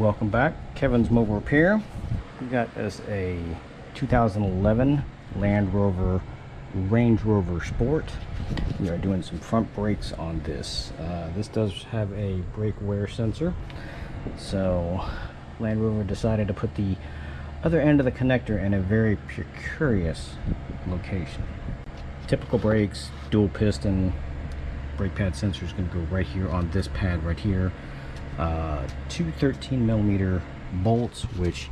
Welcome back, Kevin's Mobile Repair. We got us a 2011 Land Rover Range Rover Sport. We are doing some front brakes on this. This does have a brake wear sensor, so Land Rover decided to put the other end of the connector in a very precarious location. Typical brakes, dual piston, brake pad sensor is going to go right here on this pad right here. Two 13mm bolts, which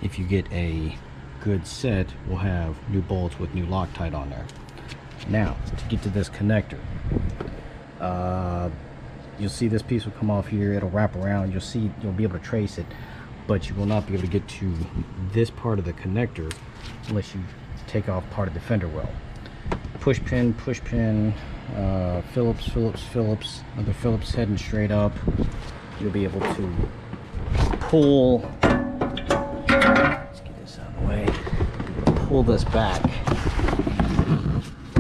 if you get a good set will have new bolts with new Loctite on there. Now to get to this connector, you'll see this piece will come off here, it'll wrap around, you'll be able to trace it, but you will not be able to get to this part of the connector unless you take off part of the fender well. Push pin, Phillips, another Phillips heading straight up. You'll be able to pull, let's get this out of the way, pull this back,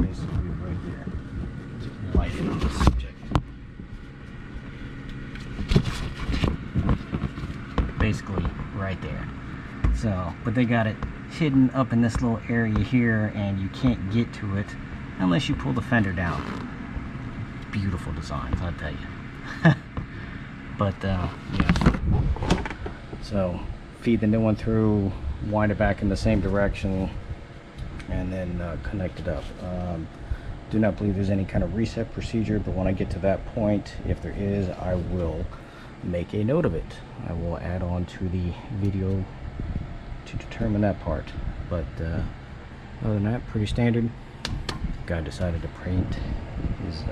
basically right there. Light it on the subject. Basically right there. So, but they got it hidden up in this little area here, and you can't get to it unless you pull the fender down. Beautiful designs, I'll tell you. But yeah, so feed the new one through, wind it back in the same direction, and then connect it up. Do not believe there's any kind of reset procedure, but when I get to that point, if there is, I will make a note of it. I will add on to the video to determine that part. But other than that, pretty standard. Guy decided to paint his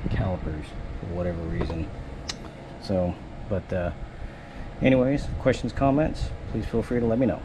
calipers for whatever reason. So, but anyways, questions, comments, please feel free to let me know.